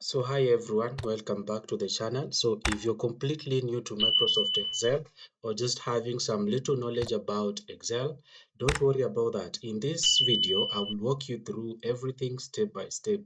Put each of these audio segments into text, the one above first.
So hi everyone, welcome back to the channel. So if you're completely new to Microsoft Excel or just having some little knowledge about Excel, don't worry about that. In this video, I will walk you through everything step by step.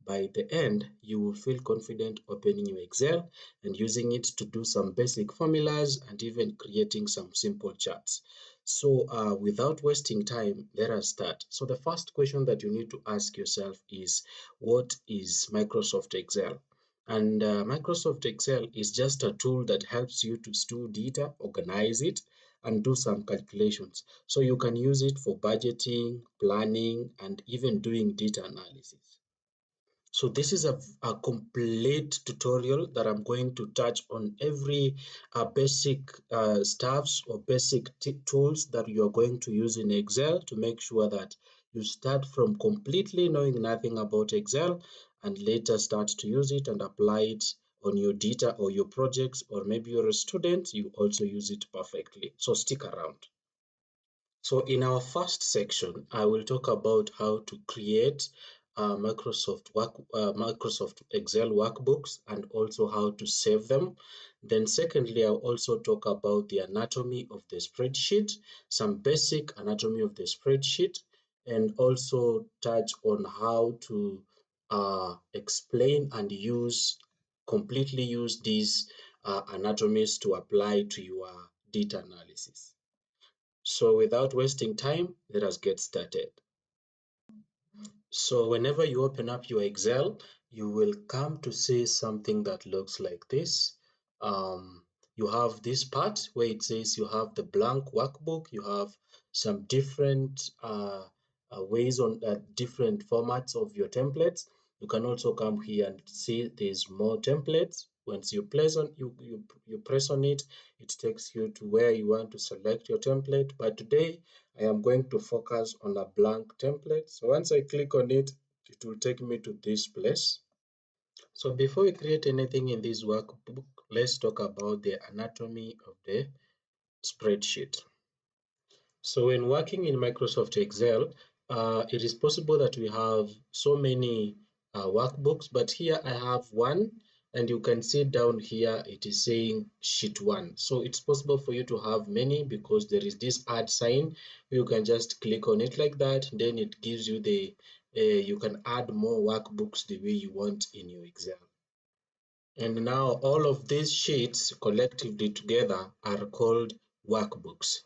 By the end, you will feel confident opening your Excel and using it to do some basic formulas and even creating some simple charts. So without wasting time, let us start. So the first question that you need to ask yourself is, what is Microsoft Excel? And Microsoft Excel is just a tool that helps you to store data, organize it, and do some calculations. So you can use it for budgeting, planning, and even doing data analysis. So this is a complete tutorial that I'm going to touch on every basic stuffs or basic tools that you are going to use in Excel to make sure that you start from completely knowing nothing about Excel and later start to use it and apply it on your data or your projects, or maybe you're a student, you also use it perfectly. So stick around. So in our first section, I will talk about how to create Microsoft Excel workbooks and also how to save them. Then secondly, I'll also talk about the anatomy of the spreadsheet, some basic anatomy of the spreadsheet, and also touch on how to explain and completely use these anatomies to apply to your data analysis. So without wasting time, let us get started. So whenever you open up your Excel, you will come to see something that looks like this. You have this part where it says you have the blank workbook, you have some different ways on different formats of your templates. You can also come here and see there's more templates. Once you press on it, it takes you to where you want to select your template. But today I am going to focus on a blank template. So once I click on it, it will take me to this place. So before we create anything in this workbook, let's talk about the anatomy of the spreadsheet. So when working in Microsoft Excel, it is possible that we have so many workbooks, but here I have one, and you can see down here it is saying sheet 1. So it's possible for you to have many because there is this add sign. You can just click on it like that, then it gives you you can add more workbooks the way you want in your Excel. And now all of these sheets collectively together are called workbooks.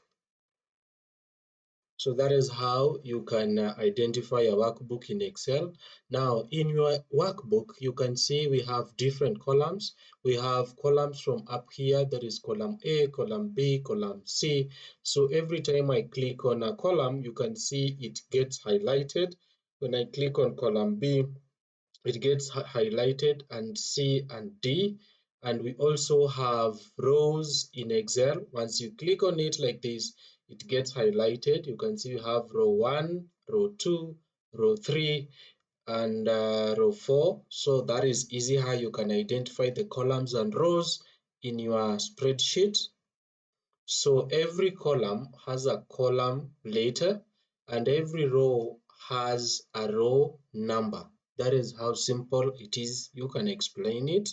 So that is how you can identify a workbook in Excel. Now, in your workbook, you can see we have different columns. We have columns from up here. There is column A, column B, column C. So every time I click on a column, you can see it gets highlighted. When I click on column B, it gets highlighted, and C and D. And we also have rows in Excel. Once you click on it like this, it gets highlighted. You can see you have row 1, row 2, row 3, and row 4. So that is easy how you can identify the columns and rows in your spreadsheet. So every column has a column letter, and every row has a row number. That is how simple it is. You can explain it.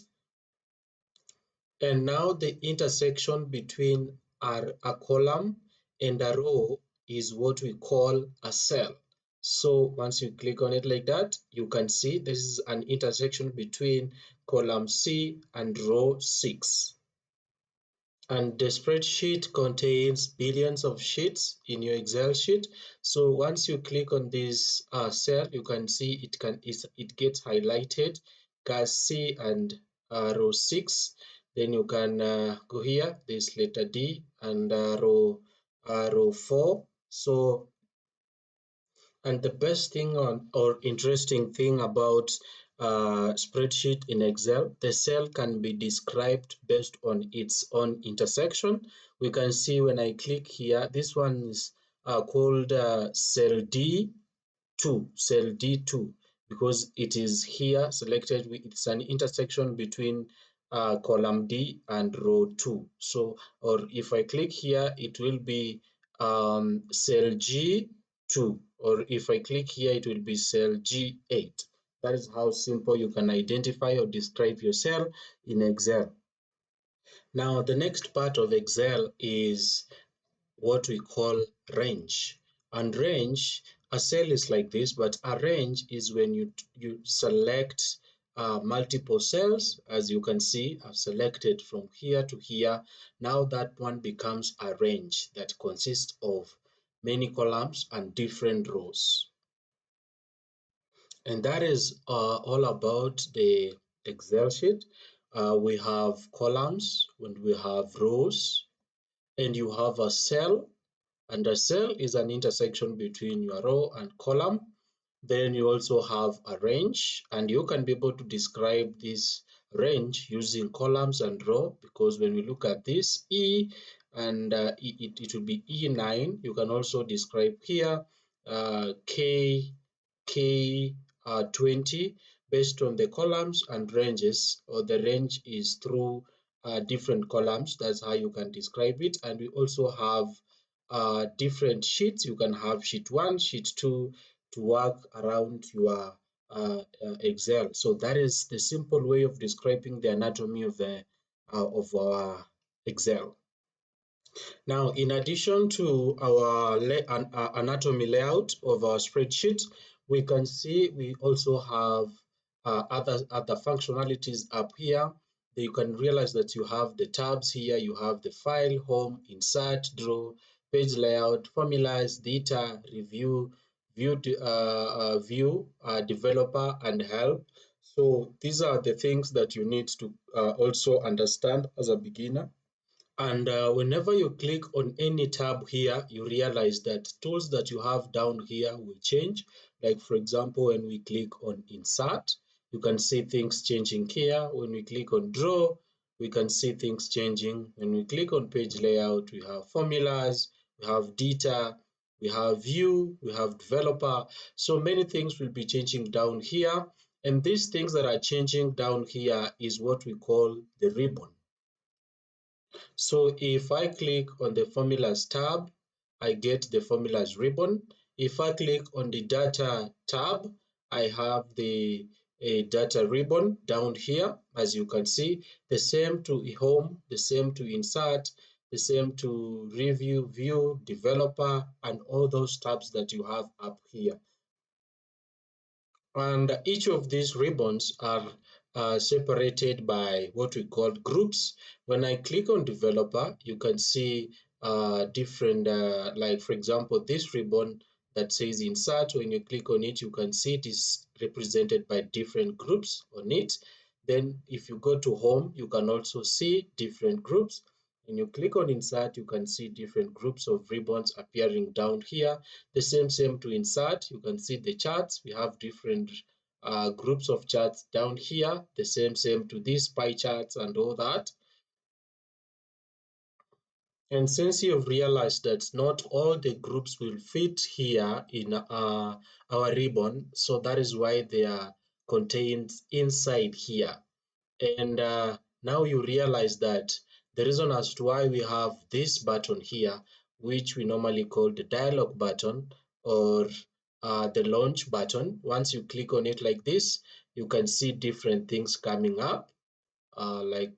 And now the intersection between a column and a row is what we call a cell. So once you click on it like that, you can see this is an intersection between column C and row 6. And the spreadsheet contains billions of sheets in your Excel sheet. So once you click on this cell, you can see it gets highlighted, gas C and row 6. Then you can go here, this letter D and row 4. So, and the best thing or interesting thing about spreadsheet in Excel, the cell can be described based on its own intersection. We can see when I click here, this one is called cell D2, cell D2, because it is here selected. It's an intersection between column D and row 2. So, or if I click here, it will be cell G2, or if I click here, it will be cell G8. That is how simple you can identify or describe your cell in Excel. Now, the next part of Excel is what we call range. And range, a cell is like this, but a range is when you select multiple cells. As you can see, I've selected from here to here. Now that one becomes a range that consists of many columns and different rows. And that is all about the Excel sheet. We have columns, and we have rows, and you have a cell, and a cell is an intersection between your row and column. Then you also have a range, and you can be able to describe this range using columns and row, because when we look at this E, and it will be E9. You can also describe here K20 based on the columns and ranges, or the range is through different columns. That's how you can describe it. And we also have different sheets. You can have sheet 1, sheet 2 to work around your Excel. So that is the simple way of describing the anatomy of our Excel. Now, in addition to our anatomy layout of our spreadsheet, we can see we also have other functionalities up here. You can realize that you have the tabs here. You have the file, home, insert, draw, page layout, formulas, data, review, view, developer, and help. So these are the things that you need to also understand as a beginner. And whenever you click on any tab here, you realize that tools that you have down here will change. Like for example, when we click on insert, you can see things changing here. When we click on draw, we can see things changing. When we click on page layout, we have formulas, we have data, we have view, we have developer. So many things will be changing down here. And these things that are changing down here is what we call the ribbon. So if I click on the formulas tab, I get the formulas ribbon. If I click on the data tab, I have the data ribbon down here, as you can see. The same to home, the same to insert, the same to review, view, developer, and all those tabs that you have up here. And each of these ribbons are separated by what we call groups. When I click on developer, you can see different, like for example, this ribbon that says insert, when you click on it, you can see it is represented by different groups on it. Then if you go to home, you can also see different groups. When you click on insert, you can see different groups of ribbons appearing down here. The same to insert, you can see the charts. We have different groups of charts down here. The same to these pie charts and all that. And since you've realized that not all the groups will fit here in our ribbon, so that is why they are contained inside here. And now you realize that the reason as to why we have this button here, which we normally call the dialog button or the launch button. Once you click on it like this, you can see different things coming up like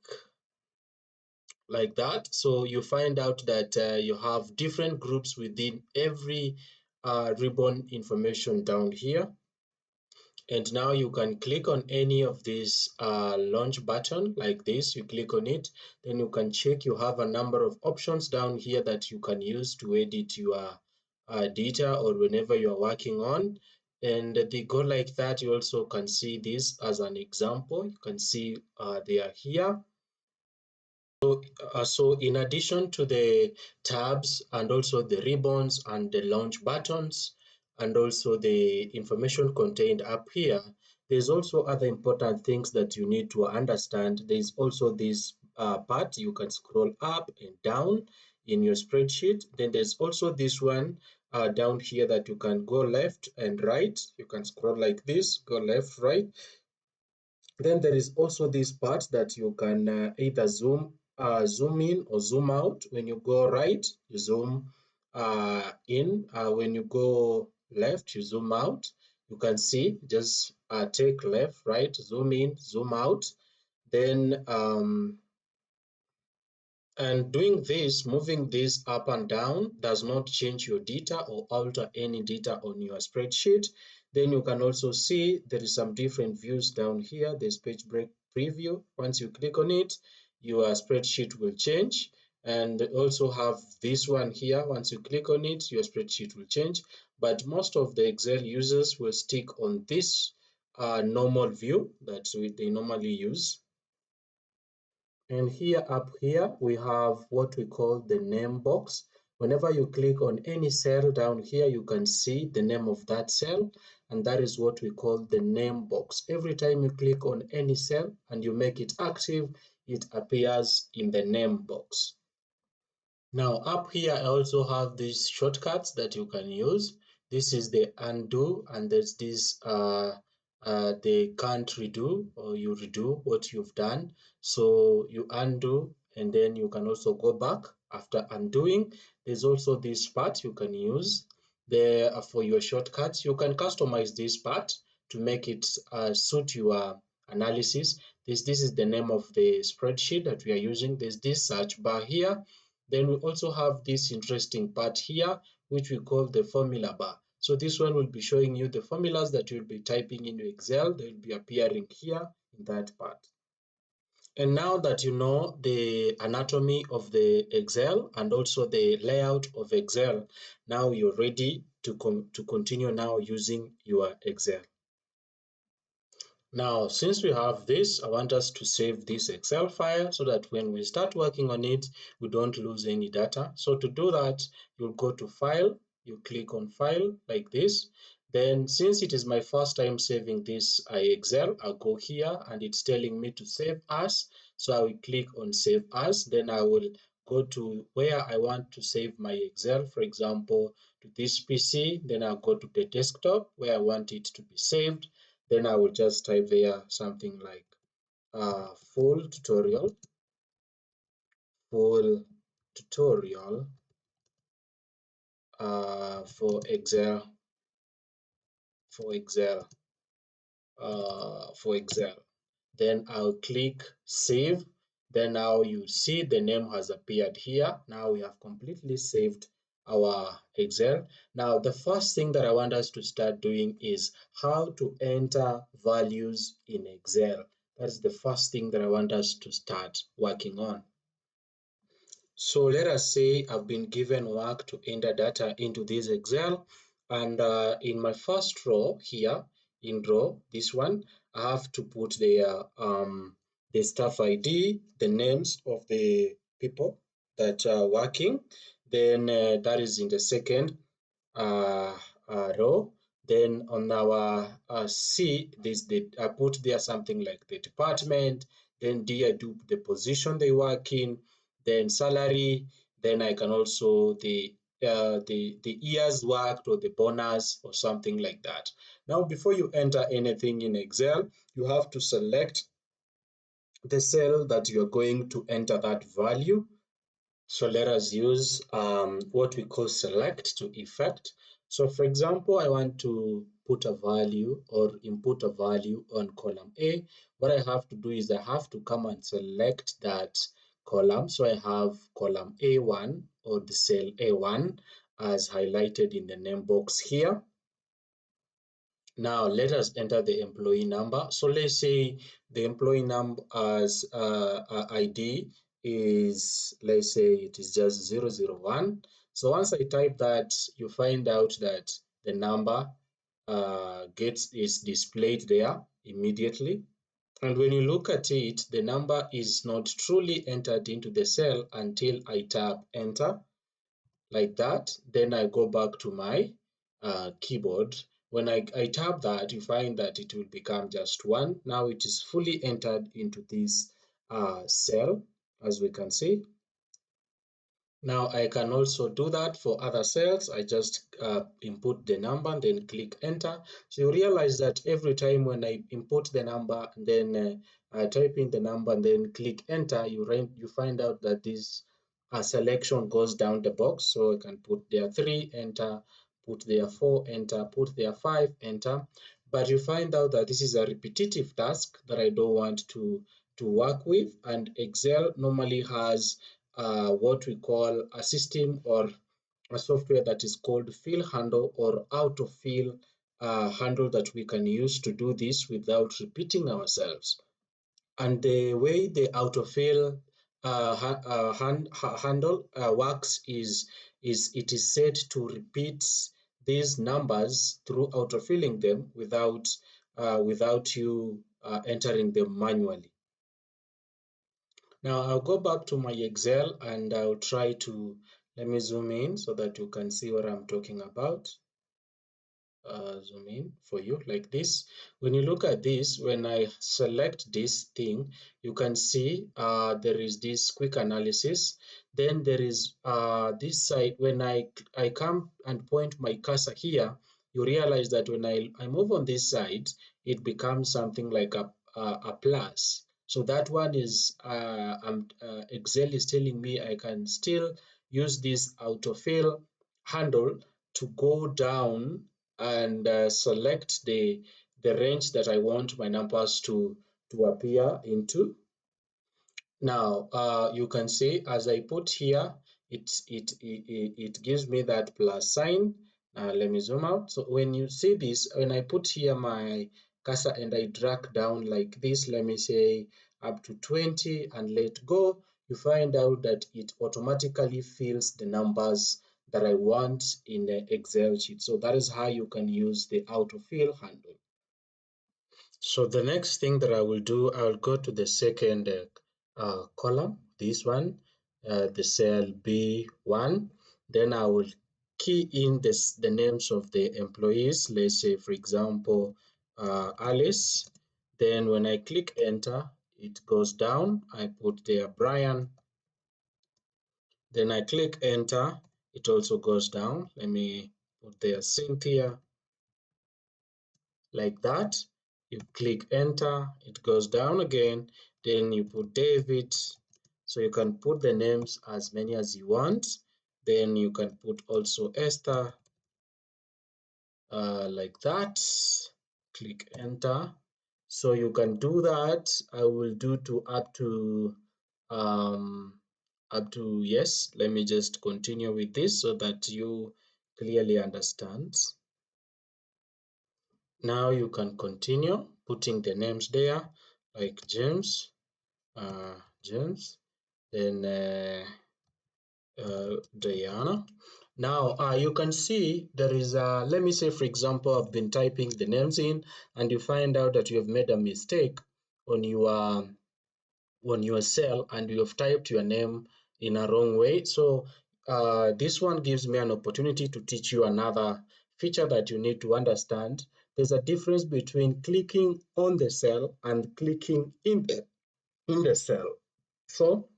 that. So you find out that you have different groups within every ribbon information down here. And now you can click on any of these launch button like this. You click on it, then you can check. You have a number of options down here that you can use to edit your data or whenever you are working on. And they go like that. You also can see this as an example. You can see they are here. So in addition to the tabs and also the ribbons and the launch buttons and also the information contained up here, there's also other important things that you need to understand. There's also this part you can scroll up and down in your spreadsheet. Then there's also this one down here that you can go left and right. You can scroll like this, go left, right. Then there is also this part that you can either zoom in or zoom out. When you go right, you zoom in. When you go left, you zoom out. You can see, just take left, right, zoom in, zoom out. Then and doing this, moving this up and down does not change your data or alter any data on your spreadsheet. Then you can also see there is some different views down here. There's page break preview. Once you click on it, your spreadsheet will change. And also have this one here. Once you click on it, your spreadsheet will change. But most of the Excel users will stick on this normal view that they normally use. And here up here, we have what we call the name box. Whenever you click on any cell down here, you can see the name of that cell, and that is what we call the name box. Every time you click on any cell and you make it active, it appears in the name box. Now up here, I also have these shortcuts that you can use. This is the undo, and there's this the can't redo, or you redo what you've done. So you undo, and then you can also go back after undoing. There's also this part you can use there for your shortcuts. You can customize this part to make it suit your analysis. This is the name of the spreadsheet that we are using. There's this search bar here. Then we also have this interesting part here, which we call the formula bar. So this one will be showing you the formulas that you'll be typing in Excel. They'll be appearing here in that part. And now that you know the anatomy of the Excel and also the layout of Excel, now you're ready to continue now using your Excel. Now, since we have this, I want us to save this Excel file so that when we start working on it, we don't lose any data. So to do that, you'll go to File, you click on File like this. Then since it is my first time saving this Excel, I'll go here and it's telling me to save as. So I will click on Save As. Then I will go to where I want to save my Excel, for example, to this PC. Then I'll go to the desktop where I want it to be saved. Then I will just type there something like full tutorial for Excel for Excel. Then I'll click save. Then now you see the name has appeared here. Now we have completely saved our Excel. Now the first thing that I want us to start doing is how to enter values in Excel. That's the first thing that I want us to start working on. So let us say I've been given work to enter data into this Excel, and in my first row here, in row, this one, I have to put the staff ID, the names of the people that are working. Then that is in the second uh, row. Then on our C, I put there something like the department. Then D, I do the position they work in. Then salary. Then I can also the years worked or the bonus or something like that. Now, before you enter anything in Excel, you have to select the cell that you're going to enter that value. So let us use what we call select to effect. So for example, I want to put a value or input a value on column A. What I have to do is I have to come and select that column. So I have column A1 or the cell A1 as highlighted in the name box here. Now let us enter the employee number. So let's say the employee number as ID is, let's say it is just 001. So once I type that, you find out that the number is displayed there immediately. And when you look at it, the number is not truly entered into the cell until I tap enter like that. Then I go back to my keyboard. When I tap that, you find that it will become just one. Now it is fully entered into this cell, as we can see. Now I can also do that for other cells. I just input the number and then click enter. So you realize that every time when I input the number and then I type in the number and then click enter, you find out that this selection goes down the box. So I can put there 3, enter, put there 4, enter, put there 5, enter. But you find out that this is a repetitive task that I don't want to work with, and Excel normally has what we call a system or a software that is called fill handle or autofill handle that we can use to do this without repeating ourselves. And the way the autofill handle works is it is set to repeat these numbers through autofilling them without you entering them manually. Now I'll go back to my Excel and I'll try to, let me zoom in so that you can see what I'm talking about. Zoom in for you like this. When you look at this, when I select this thing, you can see there is this quick analysis. Then there is this side. When I come and point my cursor here, you realize that when I move on this side, it becomes something like a plus. So that one is Excel is telling me I can still use this autofill handle to go down and select the range that I want my numbers to appear into. Now you can see as I put here, it gives me that plus sign. Let me zoom out. So when you see this, when I put here my cursor and I drag down like this, let me say up to 20 and let go, you find out that it automatically fills the numbers that I want in the Excel sheet. So that is how you can use the autofill handle. So the next thing that I will do, I'll go to the second column, this one, the cell B1. Then I will key in the names of the employees. Let's say, for example, Alice. Then when I click enter, it goes down. I put there Brian. Then I click enter, it also goes down. Let me put there Cynthia. Like that. You click enter, it goes down again. Then you put David. So you can put the names as many as you want. Then you can put also Esther like that. Click enter. So you can do that. I will do to up to yes. Let me just continue with this so that you clearly understand. Now you can continue putting the names there like James, James, then Diana. Now you can see there is a, let me say for example, I've been typing the names in and you find out that you have made a mistake on your cell and you have typed your name in a wrong way. So this one gives me an opportunity to teach you another feature that you need to understand. There's a difference between clicking on the cell and clicking in the cell. So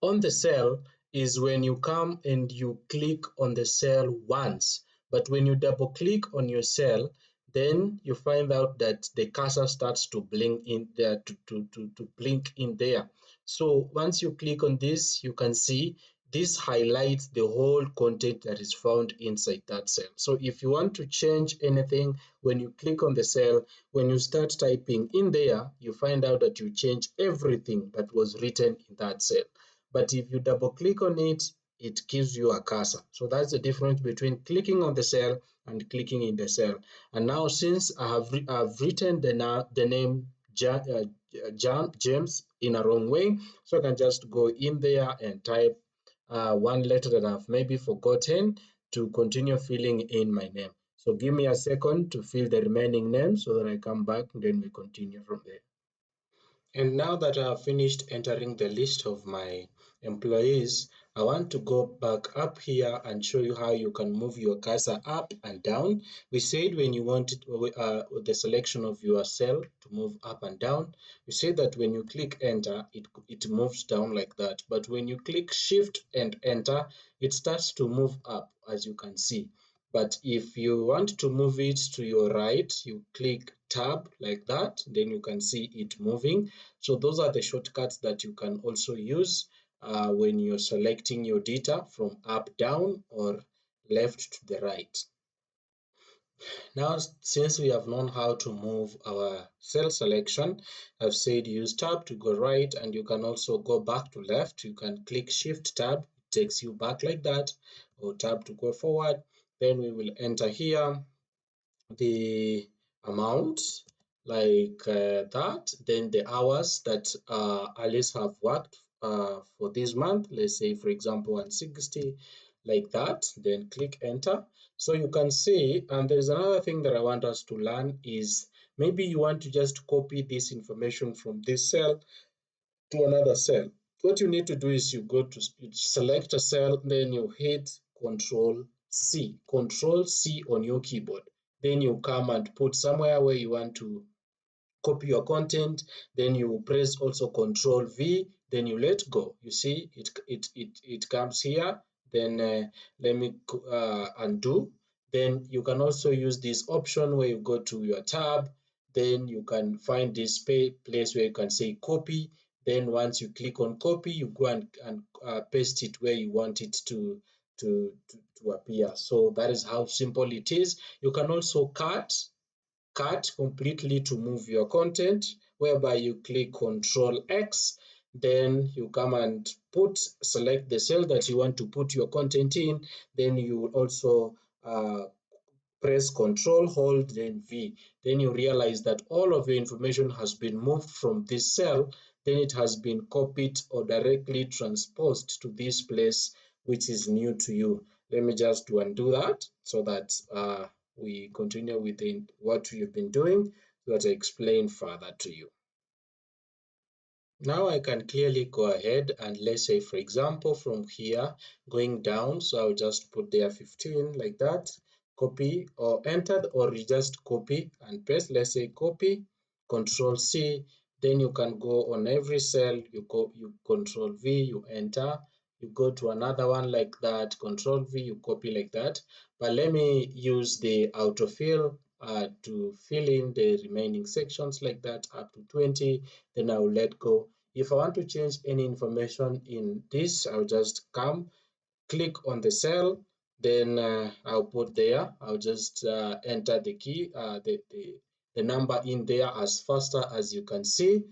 on the cell is when you come and you click on the cell once, but when you double click on your cell, then you find out that the cursor starts to blink in there to blink in there. So once you click on this, you can see this highlights the whole content that is found inside that cell. So if you want to change anything, when you click on the cell, when you start typing in there, you find out that you change everything that was written in that cell. But if you double click on it, it gives you a cursor. So that's the difference between clicking on the cell and clicking in the cell. And now since I've written the name James in a wrong way, so I can just go in there and type one letter that I've maybe forgotten to continue filling in my name. So give me a second to fill the remaining names so that I come back and then we continue from there. And now that I have finished entering the list of my employees, I want to go back up here and show you how you can move your cursor up and down. We said when you want it, the selection of your cell to move up and down, we said that when you click enter, it moves down like that. But when you click shift and enter, it starts to move up, as you can see. But if you want to move it to your right, you click tab like that, then you can see it moving. So those are the shortcuts that you can also use when you're selecting your data from up down or left to the right. Now, since we have known how to move our cell selection, I've said use tab to go right, and you can also go back to left. You can click shift tab, it takes you back like that, or tab to go forward. Then we will enter here the amount like that, then the hours that Alice have worked for this month, let's say for example 160, like that, then click enter. So you can see, and there's another thing that I want us to learn is maybe you want to just copy this information from this cell to another cell. What you need to do is you go to select a cell, then you hit Control C on your keyboard. Then you come and put somewhere where you want to copy your content, then you press also Control V, then you let go. You see it comes here. Then let me undo. Then you can also use this option where you go to your tab, then you can find this place where you can say copy. Then once you click on copy, you go and paste it where you want it to appear. So that is how simple it is. You can also cut completely to move your content, whereby you click Control X, then you come and select the cell that you want to put your content in, then you also press Control, hold, then V. Then you realize that all of your information has been moved from this cell, then it has been copied or directly transposed to this place which is new to you. Let me just undo that so that we continue with what we've been doing, so that I explain further to you. Now I can clearly go ahead and let's say for example from here going down, so I'll just put there 15 like that, copy or enter, or you just copy and paste. Let's say copy, Control C, then you can go on every cell, you Control V, you enter, you go to another one like that, Control V, you copy like that. But let me use the autofill to fill in the remaining sections like that up to 20, then I will let go. If I want to change any information in this, I'll just come, click on the cell, then I'll put there, I'll just enter the key, the number in there as faster as you can see.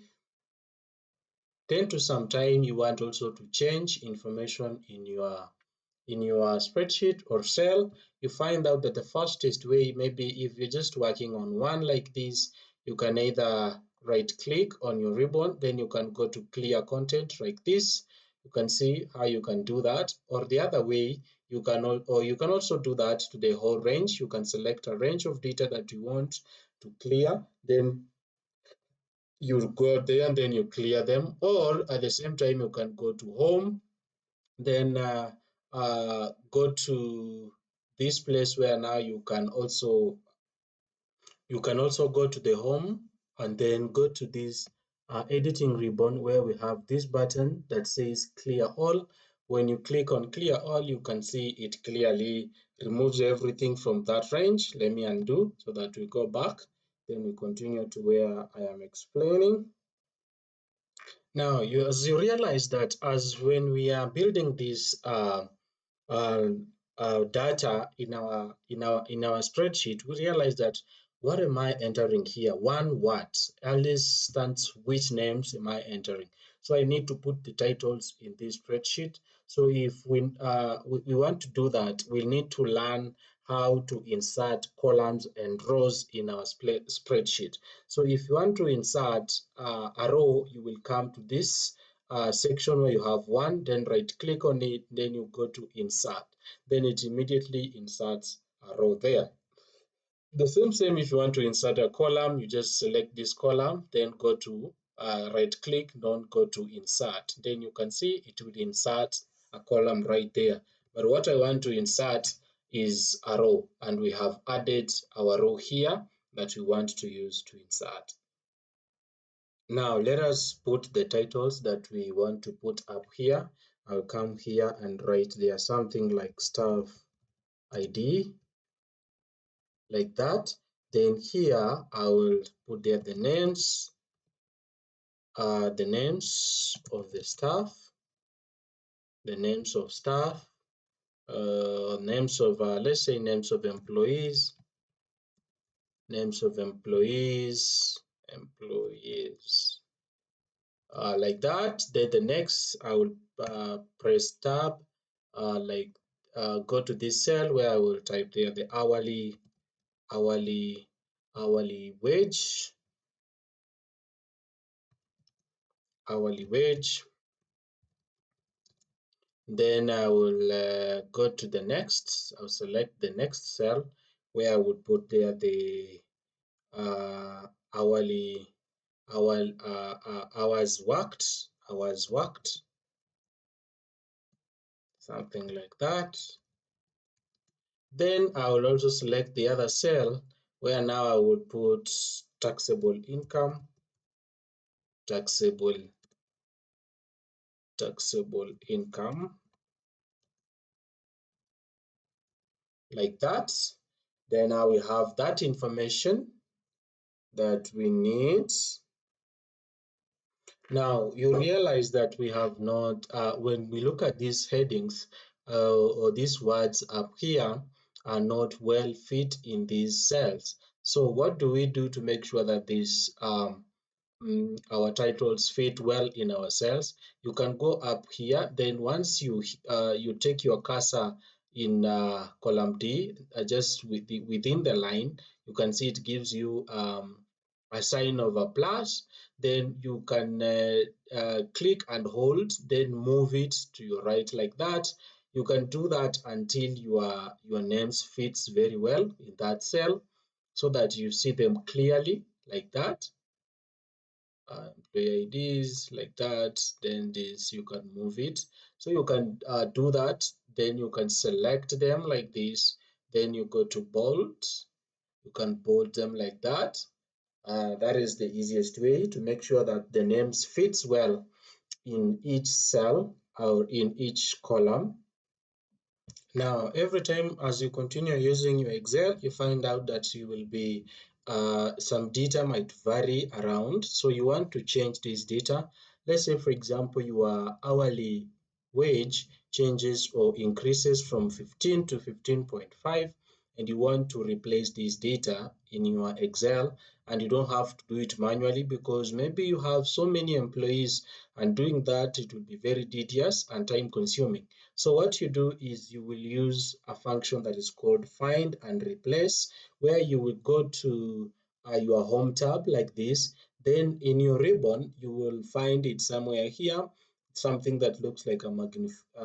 Then to some time you want also to change information in your spreadsheet or cell, you find out that the fastest way, maybe if you're just working on one like this, you can either right click on your ribbon, then you can go to clear content like this. You can see how you can do that, or the other way you can also do that to the whole range. You can select a range of data that you want to clear, then you go there and then you clear them, or at the same time you can go to home, then go to this place where now you can also go to the home, and then go to this editing ribbon where we have this button that says clear all. When you click on clear all, you can see it clearly removes everything from that range. Let me undo so that we go back, then we continue to where I am explaining. Now, as you realize that as when we are building this uh, data in our spreadsheet, we realize that what am I entering here? One what? Alice stands which names am I entering? So I need to put the titles in this spreadsheet. So if we want to do that, we need to learn how to insert columns and rows in our spreadsheet. So if you want to insert a row, you will come to this section where you have one, then right click on it, then you go to insert, then it immediately inserts a row there. The same if you want to insert a column, you just select this column, then go to right click, don't go to insert, then you can see it will insert a column right there. But what I want to insert is a row, and we have added our row here that we want to use to insert. Now let us put the titles that we want to put up here. I'll come here and write there something like staff ID, like that. Then here I will put there the names of the staff, the names of staff. names of let's say names of employees, like that. Then the next I will press tab, like go to this cell where I will type there the hourly hourly wage hourly wage. Then I will go to the next. I'll select the next cell where I would put there the uh, hourly hours worked, something like that. Then I will also select the other cell where now I will put taxable income, taxable taxable income, like that. Then now we have that information that we need. Now you realize that we have not, when we look at these headings or these words up here are not well fit in these cells. So what do we do to make sure that these our titles fit well in our cells? You can go up here. Then once you take your cursor in column D, just within the line, you can see it gives you a sign of a plus. Then you can click and hold, then move it to your right like that. You can do that until your names fits very well in that cell so that you see them clearly like that. Employee IDs like that. Then this you can move it, so you can do that. Then you can select them like this. Then you go to bold. You can bold them like that. That is the easiest way to make sure that the names fits well in each cell or in each column. Now, every time as you continue using your Excel, you find out that you will be some data might vary around. So you want to change this data. Let's say, for example, your hourly wage changes or increases from 15 to 15.5, and you want to replace this data in your Excel, and you don't have to do it manually because maybe you have so many employees, and doing that it will be very tedious and time consuming. So what you do is you will use a function that is called find and replace, where you will go to your home tab like this. Then in your ribbon, you will find it somewhere here, something that looks like a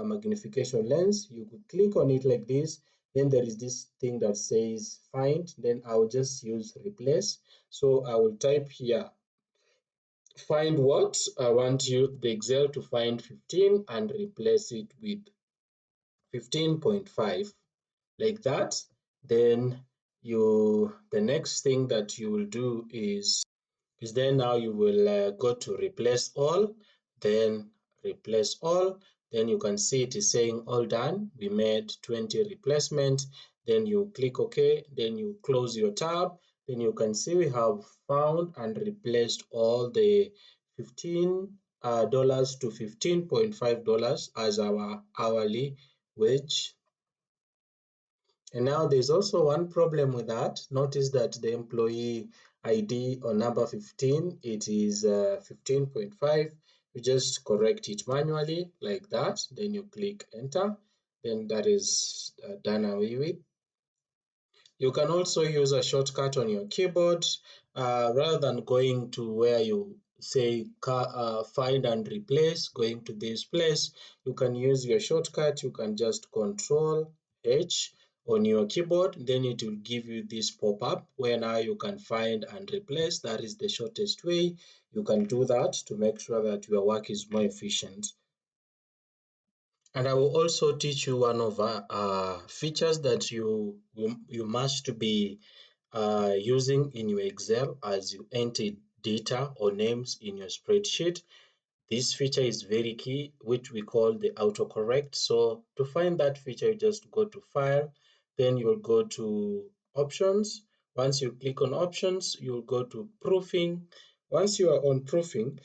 magnification lens. You could click on it like this. Then there is this thing that says find. Then I will just use replace. So I will type here find what I want the Excel to find 15 and replace it with 15.5 like that. Then the next thing that you will do is then now you will go to replace all, then replace all. Then you can see it is saying all done. We made 20 replacements. Then you click OK, then you close your tab. Then you can see we have found and replaced all the $15 to $15.5 as our hourly wage. And now there's also one problem with that. Notice that the employee ID on number 15, it is 15.5. You just correct it manually like that. Then you click enter. Then that is done away with. You can also use a shortcut on your keyboard rather than going to where you say find and replace, going to this place. You can use your shortcut. You can just Control H on your keyboard, then it will give you this pop-up where now you can find and replace. That is the shortest way. You can do that to make sure that your work is more efficient. And I will also teach you one of features that you must be using in your Excel as you enter data or names in your spreadsheet. This feature is very key, which we call the autocorrect. So to find that feature, you just go to File, then you'll go to Options. Once you click on Options, you'll go to Proofing. Once you are on Proofing,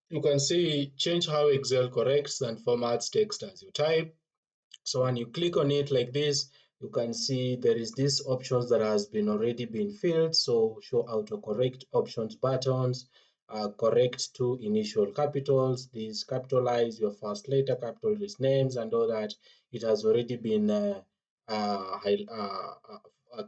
you can see change how Excel corrects and formats text as you type. So when you click on it like this, you can see there is this options that has been already been filled. So show autocorrect options buttons, correct two initial capitals, these capitalize your first letter, capitalize names and all that. It has already been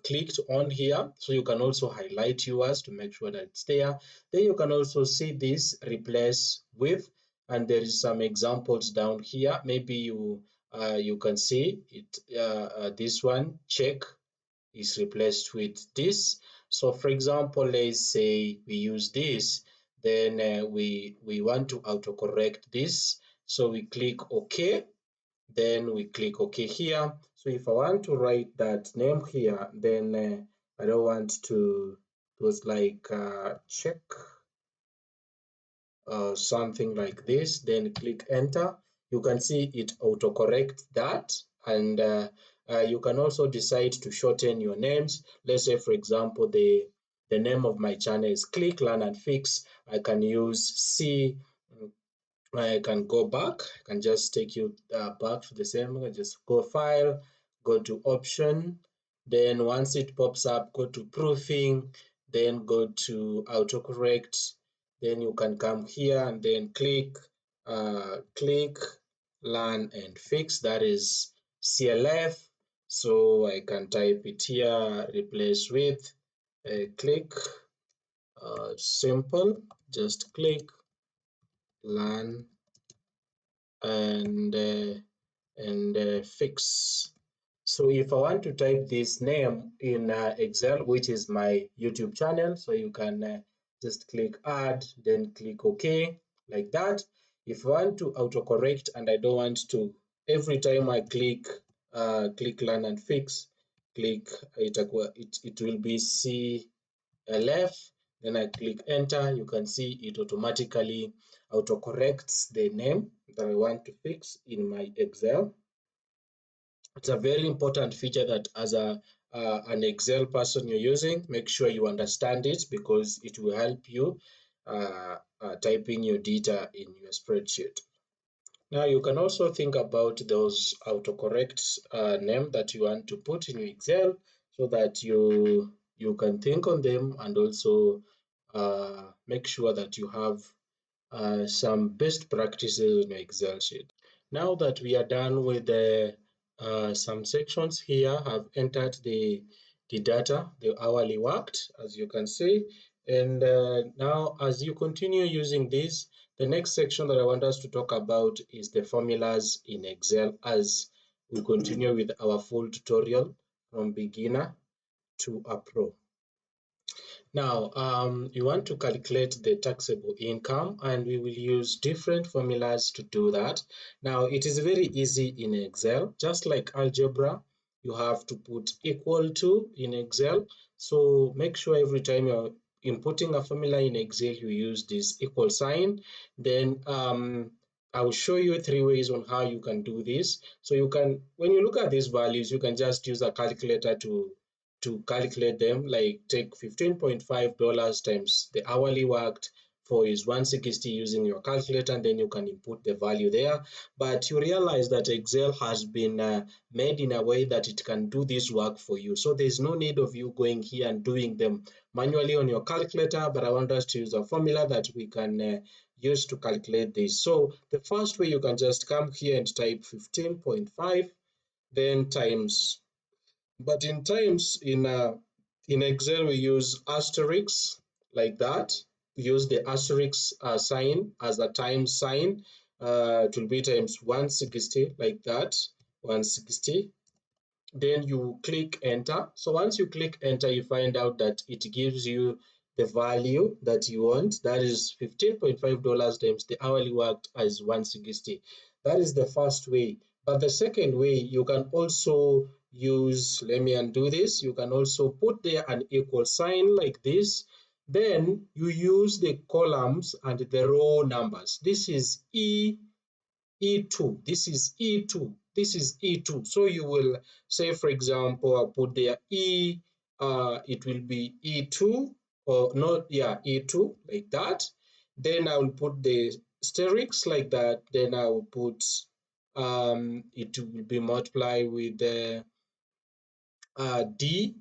clicked on here. So you can also highlight yours to make sure that it's there. Then you can also see this replace with, and there is some examples down here. Maybe you can see it, this one check is replaced with this. So for example, let's say we use this, then we want to autocorrect this. So we click OK, then we click OK here. So if I want to write that name here, then I don't want to, it was like check something like this, then click enter. You can see it autocorrect that, and you can also decide to shorten your names. Let's say for example the name of my channel is Click Learn and Fix. I can use C. I can go back. I can just take you back to the same. Just go file, go to option. Then once it pops up, go to proofing. Then go to autocorrect. Then you can come here and then click learn and fix. That is CLF. So I can type it here. Replace with click. Simple. Just click learn and fix. So if I want to type this name in Excel, which is my YouTube channel, so you can just click add, then click OK, like that. If I want to autocorrect and I don't want to, every time I click learn and fix, click it will be CLF, then I click enter. You can see it automatically autocorrects the name that I want to fix in my Excel. It's a very important feature that as an Excel person you're using, make sure you understand it because it will help you typing your data in your spreadsheet. Now you can also think about those autocorrect name that you want to put in your Excel so that you can think on them and also make sure that you have some best practices in your Excel sheet. Now that we are done with some sections here, I've entered the data, the hourly worked, as you can see. And now as you continue using this, the next section that I want us to talk about is the formulas in Excel as we continue with our full tutorial from beginner to a pro. Now, you want to calculate the taxable income, and we will use different formulas to do that. Now, it is very easy in Excel, just like algebra. You have to put equal to in Excel. So make sure every time you're inputting a formula in Excel, you use this equal sign. Then I will show you 3 ways on how you can do this. So you can, when you look at these values, you can just use a calculator to calculate them, like take $15.5 times the hourly worked for is 160 using your calculator, and then you can input the value there. But you realize that Excel has been made in a way that it can do this work for you. So there's no need of you going here and doing them manually on your calculator, but I want us to use a formula that we can use to calculate this. So the first way, you can just come here and type 15.5, then times, but in times in Excel we use asterisks like that. We use the asterisk sign as a times sign. It will be times 160 like that, 160. Then you click enter. So once you click enter, you find out that it gives you the value that you want. That is $15.5 times the hourly worked as 160. That is the first way. But the second way, you can also use, let me undo this, you can also put there an equal sign like this. Then you use the columns and the row numbers. This is E2. This is E2. This is E2. So you will say, for example, I'll put there it will be E2 or not, yeah, E2 like that. Then I will put the asterisk like that. Then I will put it will be multiplied with the D,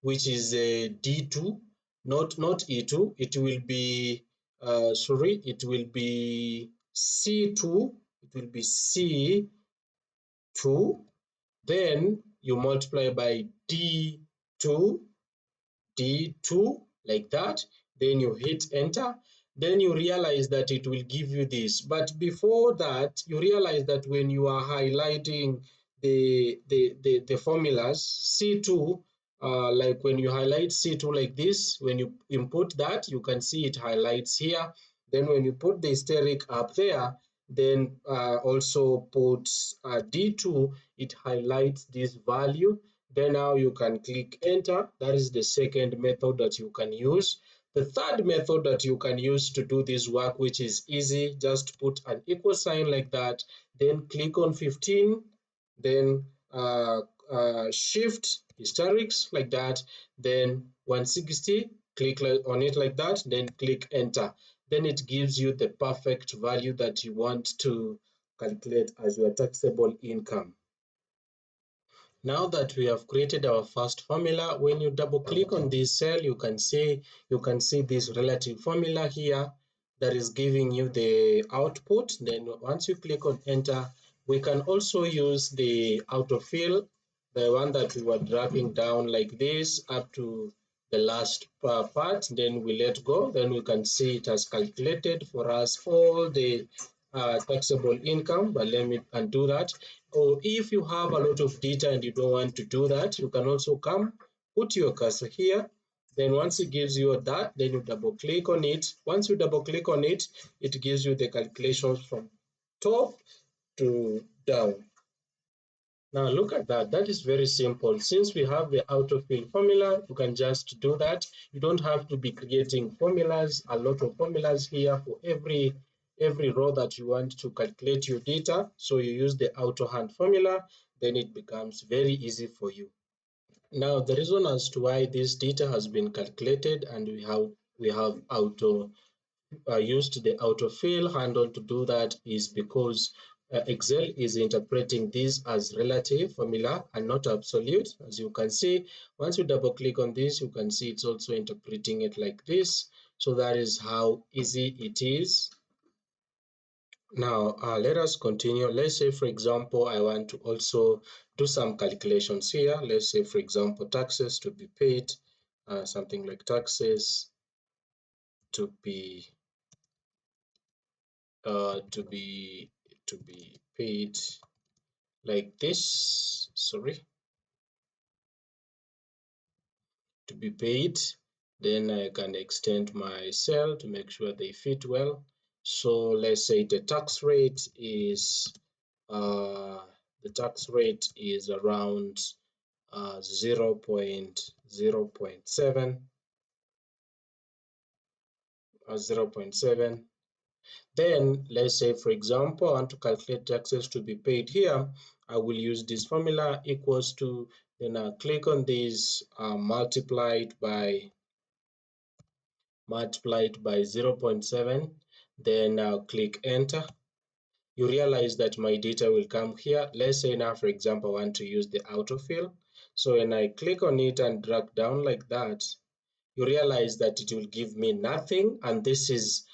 which is D2, not E2. It will be it will be C2. It will be C2. Then you multiply by D2, D2 like that, then you hit enter, then you realize that it will give you this. But before that, you realize that when you are highlighting the formulas, C2, like when you highlight C2 like this, when you input that, you can see it highlights here. Then when you put the asterisk up there, then also put D2, it highlights this value. Then now you can click enter. That is the second method that you can use. The third method that you can use to do this work, which is easy, just put an equal sign like that, then click on 15, then shift asterisk like that, then 160, click on it like that, then click enter. Then it gives you the perfect value that you want to calculate as your taxable income. Now that we have created our first formula, when you double click on this cell, you can see this relative formula here that is giving you the output. Then once you click on enter, we can also use the autofill, the one that we were dragging down like this up to the last part. Then we let go. Then we can see it has calculated for us all the taxable income. But let me undo that. Or if you have a lot of data and you don't want to do that, you can also come, put your cursor here. Then once it gives you that, then you double click on it. Once you double click on it, it gives you the calculations from top to down. Now look at that. That is very simple. Since we have the autofill formula, you can just do that. You don't have to be creating formulas, a lot of formulas here for every row that you want to calculate your data. So you use the auto hand formula, then it becomes very easy for you. Now the reason as to why this data has been calculated and we have auto used the autofill handle to do that is because Excel is interpreting this as relative formula and not absolute. As you can see, once you double click on this, you can see it's also interpreting it like this. So that is how easy it is. Now let us continue. Let's say, for example, I want to also do some calculations here. Let's say, for example, taxes to be paid, something like taxes to be to be paid like this, sorry, to be paid. Then I can extend my cell to make sure they fit well. So let's say the tax rate is around 0.7 0.7. Then let's say, for example, I want to calculate taxes to be paid here. I will use this formula equals to, then I'll click on this multiplied by 0.7. Then I'll click enter. You realize that my data will come here. Let's say now, for example, I want to use the autofill. So when I click on it and drag down like that, you realize that it will give me nothing. And this is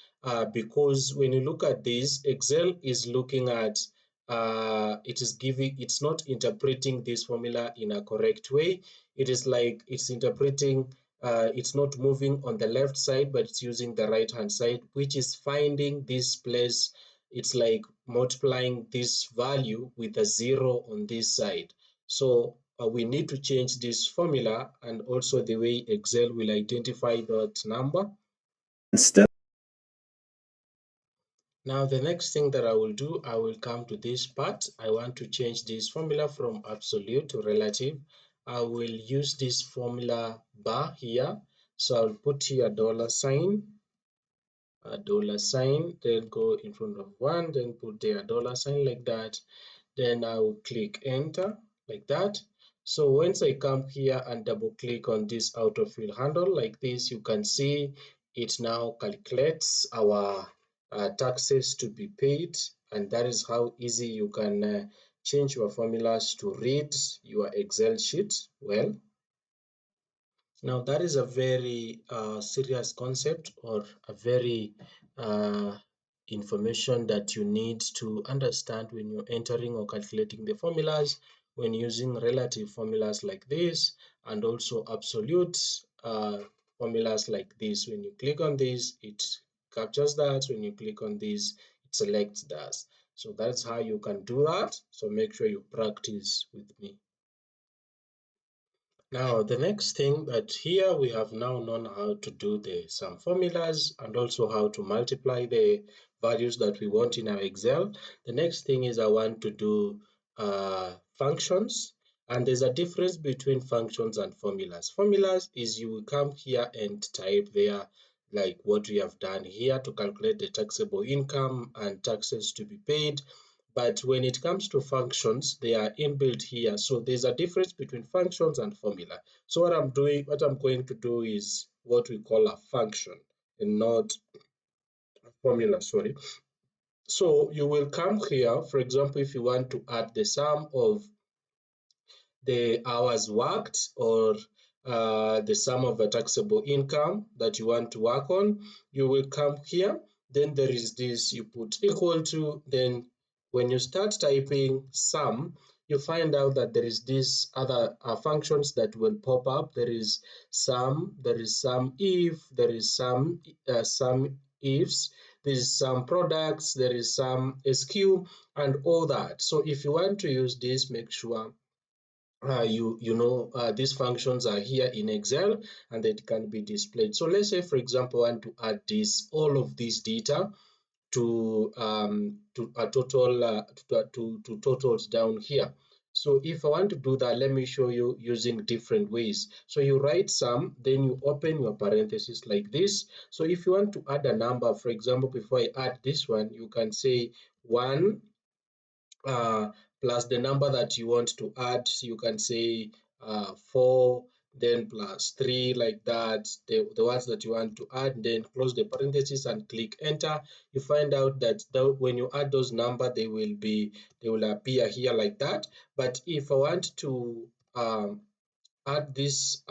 because when you look at this, Excel is looking at it's not interpreting this formula in a correct way. It is like it's interpreting, it's not moving on the left side, but it's using the right hand side, which is finding this place. It's like multiplying this value with a zero on this side. So we need to change this formula and also the way Excel will identify that number. Instead, Now the next thing that I will do, I will come to this part. I want to change this formula from absolute to relative. I will use this formula bar here. So I'll put here $sign, then go in front of one, then put there $sign like that. Then I will click enter like that. So once I come here and double click on this autofill handle like this, you can see it now calculates our taxes to be paid and that is how easy you can change your formulas to read your Excel sheet well. Now, that is a very serious concept, or a very uh, information that you need to understand when you're entering or calculating the formulas, when using relative formulas like this, and also absolute formulas like this. When you click on this, it captures that. When you click on this, it selects that. So that's how you can do that. So make sure you practice with me. Now, the next thing that here we have now known how to do the sum formulas and also how to multiply the values that we want in our Excel. The next thing is I want to do functions, and there's a difference between functions and formulas. Formulas is you will come here and type there like what we have done here to calculate the taxable income and taxes to be paid. But when it comes to functions, they are inbuilt here. So there's a difference between functions and formula. So what I'm going to do is what we call a function and not a formula, sorry. So you will come here, for example, if you want to add the sum of the hours worked, or the sum of a taxable income that you want to work on, you will come here. Then there is this, you put equal to, then when you start typing sum, you find out that there is this other functions that will pop up. There is sum, there is sum if, there is sum ifs, there is some products, there is some SQ, and all that. So if you want to use this, make sure these functions are here in Excel and it can be displayed. So let's say, for example, I want to add all of this data to a total to totals down here. So if I want to do that, let me show you using different ways. So you write sum, then you open your parentheses like this. So if you want to add a number, for example, before I add this one, you can say 1 uh, plus the number that you want to add. You can say 4, then plus 3, like that, the ones that you want to add, then close the parentheses and click enter. You find out that when you add those numbers, they will appear here like that. But if I want to add these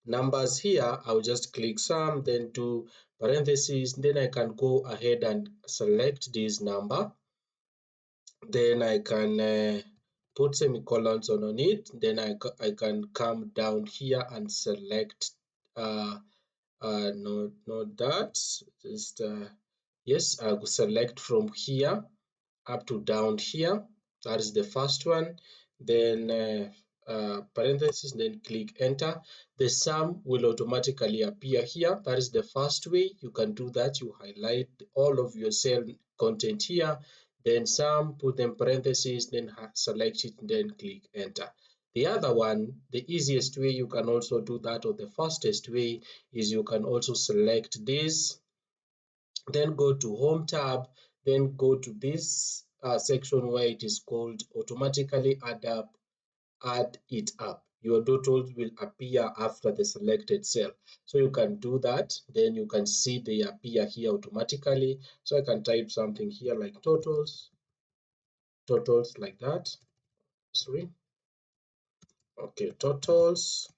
numbers here, I'll just click sum, then do parentheses, then I can go ahead and select this number. Then I can put semicolons on it. Then I can come down here and select not that, just yes, I will select from here up to down here. That is the first one. Then parentheses, then click enter. The sum will automatically appear here. That is the first way you can do that. You highlight all of your cell content here, then sum, put them parentheses, then select it, then click enter. The other one, the easiest way you can also do that, or the fastest way, is you can also select this, then go to home tab, then go to this section where it is called automatically add it up. Your totals will appear after the selected cell. So you can do that, then you can see they appear here automatically. So I can type something here like totals like that. Sorry. Okay, totals.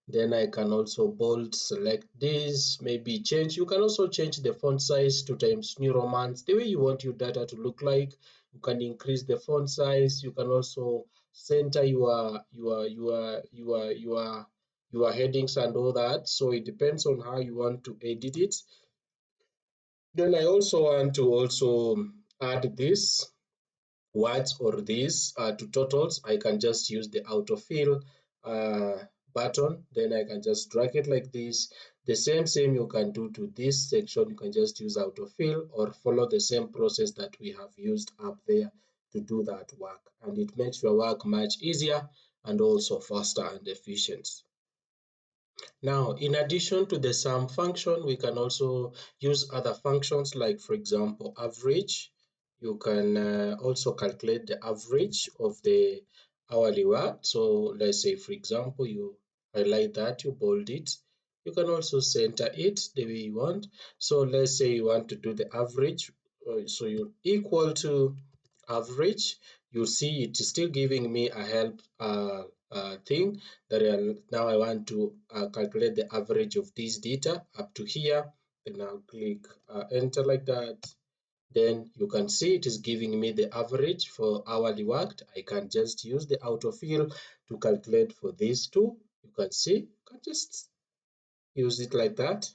Then I can also bold select this, maybe change. You can also change the font size to Times New Roman, the way you want your data to look like. You can increase the font size. You can also center your headings and all that. So it depends on how you want to edit it. Then I also want to also add this words or this to totals. I can just use the autofill button, then I can just drag it like this. The same you can do to this section. You can just use autofill or follow the same process that we have used up there to do that work, and it makes your work much easier and also faster and efficient. Now, in addition to the sum function, we can also use other functions like, for example, average. You can also calculate the average of the hourly work. So let's say, for example, you highlight that, you bold it. You can also center it the way you want. So let's say you want to do the average so you equal to average. You see it is still giving me a help thing that now I want to calculate the average of this data up to here. Then I'll click enter like that. Then you can see it is giving me the average for hourly worked. I can just use the autofill to calculate for these two. You can see, you can just use it like that.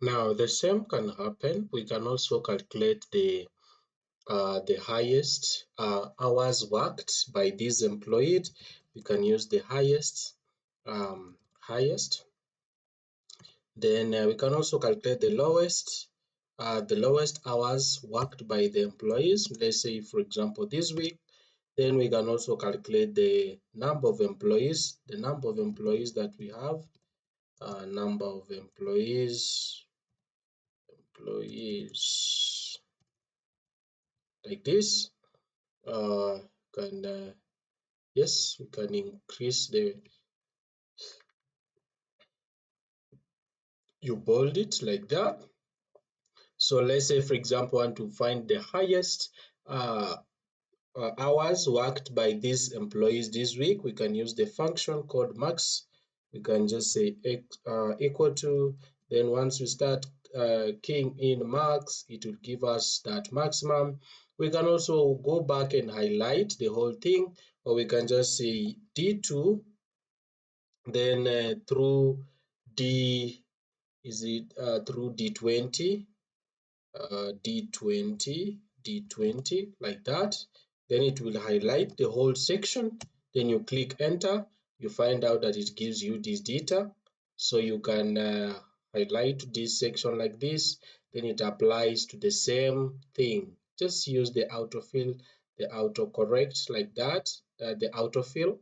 Now the same can happen. We can also calculate the highest hours worked by this employee. We can use the highest. Then we can also calculate the lowest hours worked by the employees. Let's say, for example, this week. Then we can also calculate the number of employees, that we have, number of employees like this. Can yes, we can increase you bold it like that. So let's say, for example, I want to find the highest hours worked by these employees this week. We can use the function called max. We can just say equal to, then once we start keying in max, it will give us that maximum. We can also go back and highlight the whole thing, or we can just say D2, then through D, is it through D20, D20 like that. Then it will highlight the whole section. Then you click enter. You find out that it gives you this data. So you can highlight this section like this. Then it applies to the same thing. Just use the autofill, the autocorrect like that, the autofill.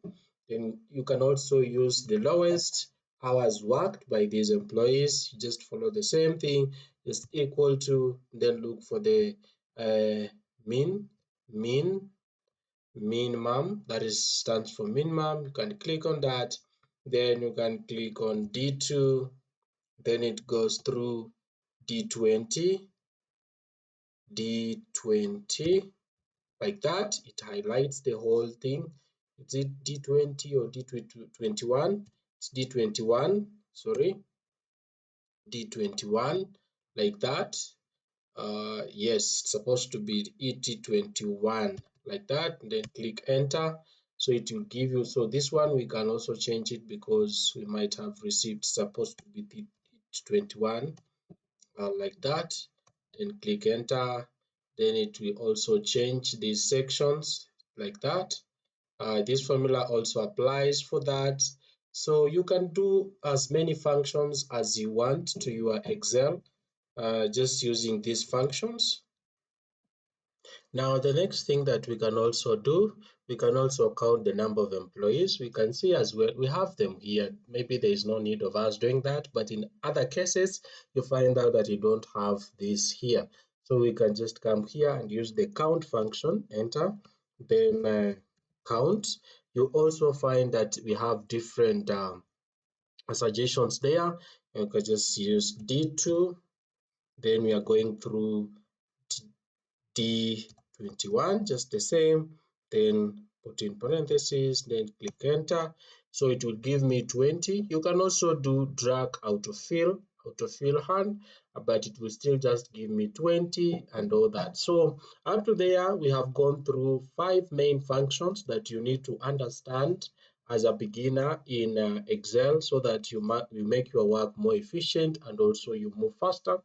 Then you can also use the lowest hours worked by these employees. You just follow the same thing, just equal to, then look for the uh, min min minimum, that is stands for minimum. You can click on that, then you can click on D2, then it goes through D20 like that. It highlights the whole thing. Is it D20 or D21? It's D21, sorry, D21 like that. Yes, it's supposed to be ET21 like that. Then click enter. So it will give you, so this one we can also change it because we might have received supposed to be ET21 like that. Then click enter. Then it will also change these sections like that. This formula also applies for that. So you can do as many functions as you want to your Excel just using these functions. Now, the next thing that we can also do, we can also count the number of employees. We can see as well, we have them here. Maybe there is no need of us doing that, but in other cases, you find out that you don't have this here. So we can just come here and use the count function, enter, then count. You also find that we have different suggestions there. You can just use D2, then we are going through D21, just the same, then put in parentheses, then click enter. So it will give me 20. You can also do drag autofill hand, but it will still just give me 20 and all that. So up to there, we have gone through 5 main functions that you need to understand as a beginner in Excel, so that you make your work more efficient and also you move faster.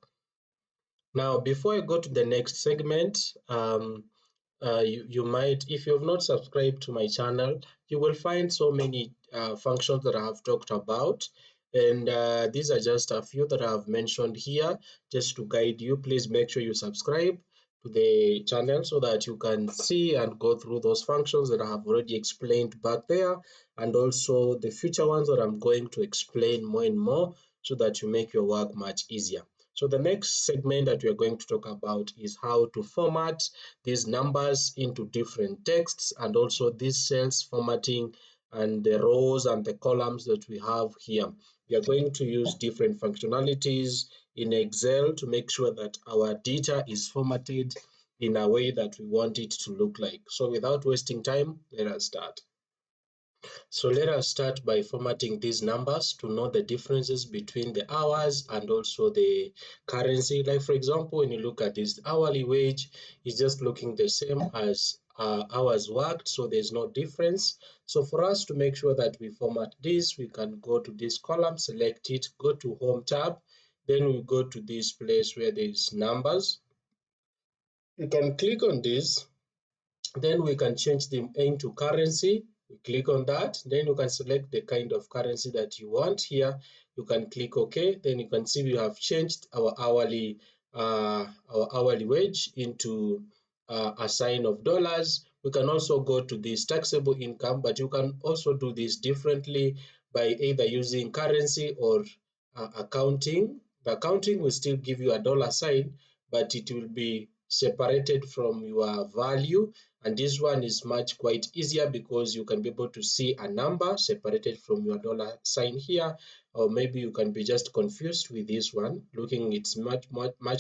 Now, before I go to the next segment, you might, if you have not subscribed to my channel, you will find so many functions that I have talked about. And these are just a few that I have mentioned here just to guide you. Please make sure you subscribe to the channel so that you can see and go through those functions that I have already explained back there, and also the future ones that I'm going to explain more and more so that you make your work much easier. So the next segment that we are going to talk about is how to format these numbers into different texts, and also these cells formatting and the rows and the columns that we have here. We are going to use different functionalities in Excel to make sure that our data is formatted in a way that we want it to look like. So without wasting time, let us start. So let us start by formatting these numbers to know the differences between the hours and also the currency. Like for example, when you look at this hourly wage, is just looking the same as hours worked, so there's no difference. So for us to make sure that we format this, we can go to this column, select it, go to Home tab, then we go to this place where there's numbers. You can click on this, then we can change them into currency. We click on that, then you can select the kind of currency that you want here. You can click OK, then you can see we have changed our hourly wage into a sign of dollars. We can also go to this taxable income, but you can also do this differently by either using currency or accounting. The accounting will still give you a dollar sign, but it will be separated from your value, and this one is much quite easier because you can be able to see a number separated from your dollar sign here, or maybe you can be just confused with this one, looking it's much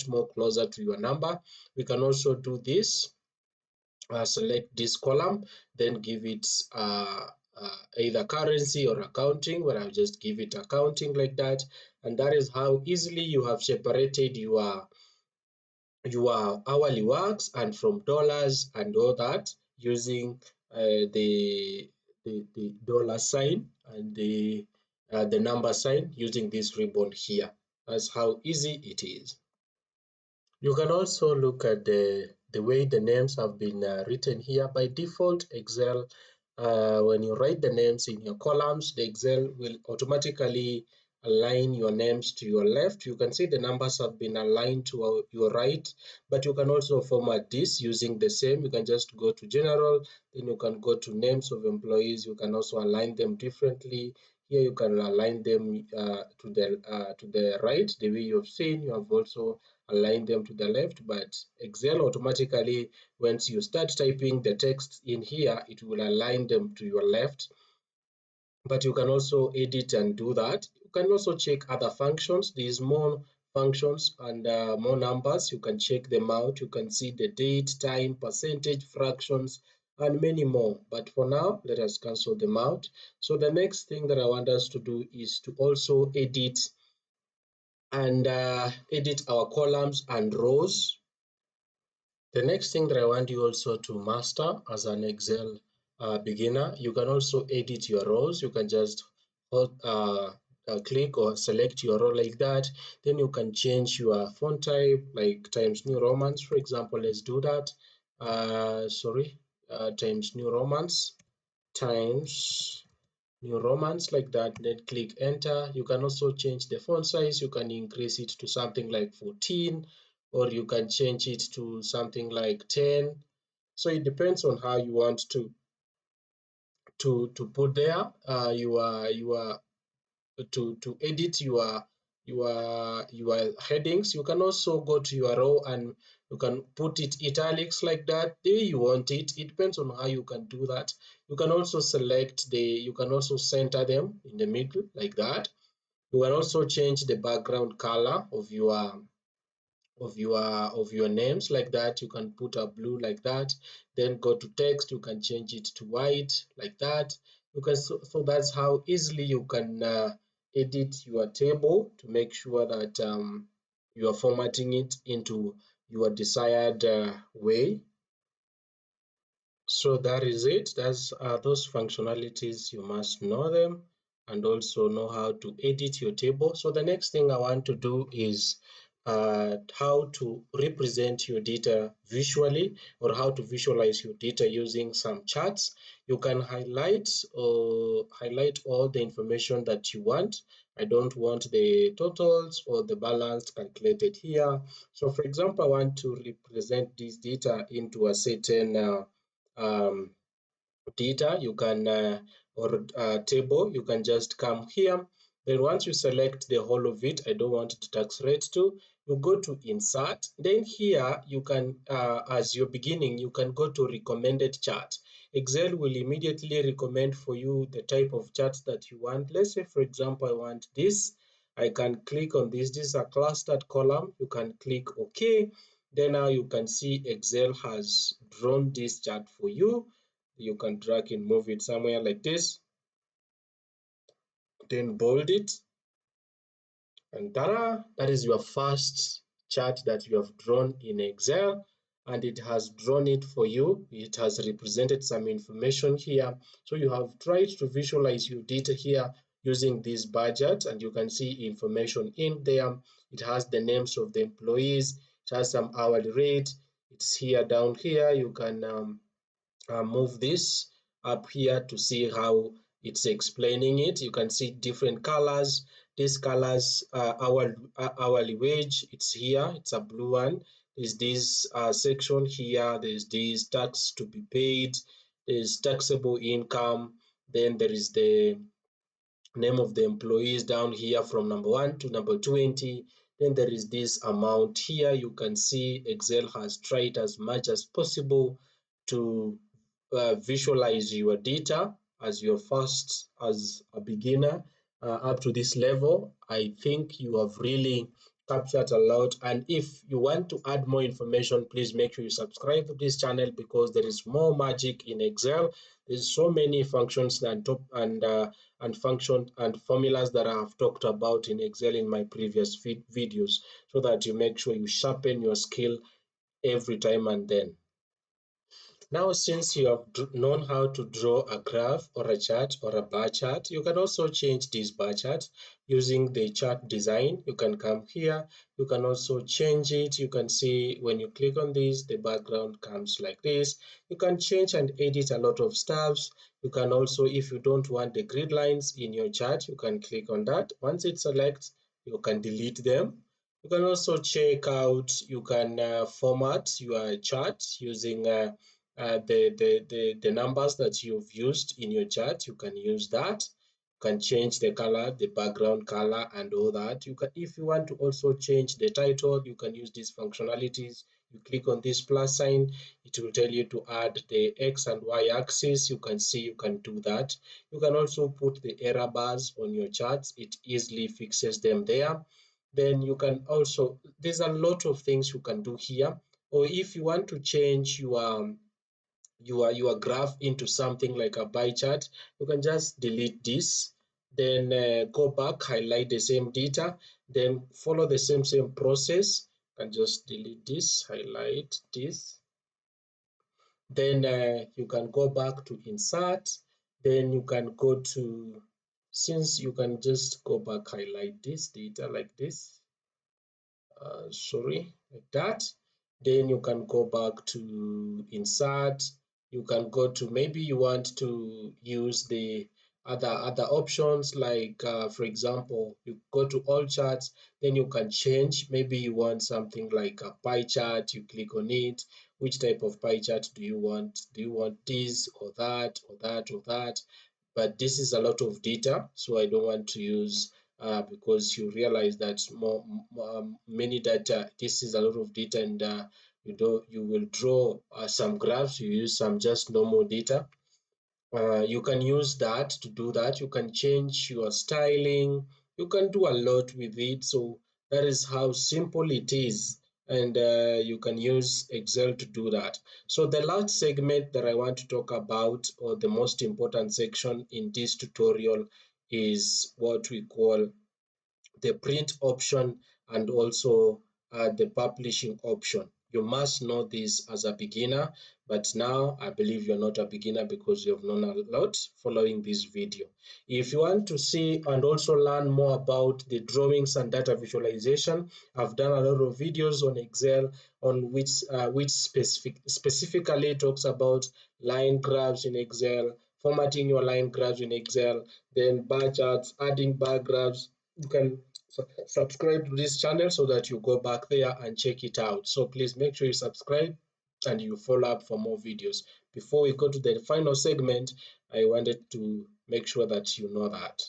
more closer to your number. We can also do this, select this column, then give it either currency or accounting, where I'll just give it accounting like that. And that is how easily you have separated your hourly works and from dollars and all that using the dollar sign and the number sign using this ribbon here. That's how easy it is. You can also look at the way the names have been written here. By default, Excel, when you write the names in your columns, the Excel will automatically align your names to your left. You can see the numbers have been aligned to your right, but you can also format this using the same. You can just go to General, then you can go to Names of Employees. You can also align them differently. Here you can align them to the right, the way you've seen. You have also align them to the left, but Excel automatically, once you start typing the text in here, it will align them to your left. But you can also edit and do that. You can also check other functions. There's more functions and more numbers. You can check them out. You can see the date, time, percentage, fractions, and many more. But for now, let us cancel them out. So the next thing that I want us to do is to also edit and edit our columns and rows. The next thing that I want you also to master as an Excel beginner, you can also edit your rows. You can just click or select your row like that. Then you can change your font type, like Times New Romans, for example. Let's do that. Times New Romans, Times New Romans like that, then click enter. You can also change the font size. You can increase it to something like 14, or you can change it to something like 10. So it depends on how you want to put there your to edit your headings. You can also go to your row and you can put it italics like that, the way you want it. It depends on how you can do that. You can also you can also center them in the middle like that. You can also change the background color of your names like that. You can put a blue like that, then go to text. You can change it to white like that. You can so that's how easily you can edit your table to make sure that you are formatting it into your desired way. So that is it. That's those functionalities, you must know them and also know how to edit your table. So the next thing I want to do is how to represent your data visually, or how to visualize your data using some charts. You can highlight all the information that you want. I don't want the totals or the balance calculated here. So for example, I want to represent this data into a certain um, data. You can or table. You can just come here. Then once you select the whole of it, I don't want it to tax rate to, you go to insert. Then here you can as your beginning, you can go to recommended chart. Excel will immediately recommend for you the type of charts that you want. Let's say for example I want this, I can click on this. This is a clustered column. You can click OK. Then now you can see Excel has drawn this chart for you. You can drag and move it somewhere like this. Then bold it. And ta-da! That is your first chart that you have drawn in Excel, and it has drawn it for you. It has represented some information here. So you have tried to visualize your data here using this budget, and you can see information in there. It has the names of the employees. It has some hourly rate. It's here down here. You can move this up here to see how it's explaining it. You can see different colors. These colors hourly wage. It's here. It's a blue one. There's this section here. There's this tax to be paid. There's taxable income. Then there is the name of the employees down here from number 1 to number 20. Then there is this amount here. You can see Excel has tried as much as possible to visualize your data as your first, as a beginner, up to this level. I think you have really captured a lot, and if you want to add more information, please make sure you subscribe to this channel, because there is more magic in Excel. There's so many functions and function and formulas that I have talked about in Excel in my previous videos, so that you make sure you sharpen your skill every time and then. Now, since you have known how to draw a graph or a chart or a bar chart, you can also change this bar chart using the chart design. You can come here, you can also change it. You can see when you click on this, the background comes like this. You can change and edit a lot of stuffs. You can also, if you don't want the grid lines in your chart, you can click on that. Once it selects, you can delete them. You can also check out, you can format your chart using the numbers that you've used in your chart. You can use that. You can change the color, the background color, and all that. You can, if you want to also change the title, you can use these functionalities. You click on this plus sign, it will tell you to add the X and Y axis. You can see you can do that. You can also put the error bars on your charts. It easily fixes them there. Then you can also, there's a lot of things you can do here. Or if you want to change your graph into something like a pie chart, you can just delete this, then go back, highlight the same data, then follow the same process. You can just delete this, highlight this, then you can go back to insert, then you can go to, since you can just go back, highlight this data like this, sorry, like that. Then you can go back to insert. You can go to, maybe you want to use the other options, like for example, you go to all charts, then you can change. Maybe you want something like a pie chart. You click on it. Which type of pie chart do you want? Do you want this or that or that or that? But this is a lot of data, so I don't want to use, because you realize that many data, this is a lot of data, and you will draw some graphs, you use some just normal data. You can use that to do that. You can change your styling. You can do a lot with it. So that is how simple it is. And you can use Excel to do that. So the last segment that I want to talk about, or the most important section in this tutorial, is what we call the print option, and also the publishing option. You must know this as a beginner, but now I believe you're not a beginner, because you've known a lot following this video. If you want to see and also learn more about the drawings and data visualization, I've done a lot of videos on Excel on which specifically talks about line graphs in Excel, formatting your line graphs in Excel, then bar charts, adding bar graphs. You can subscribe to this channel so that you go back there and check it out. So please make sure you subscribe and you follow up for more videos. Before we go to the final segment, I wanted to make sure that you know that.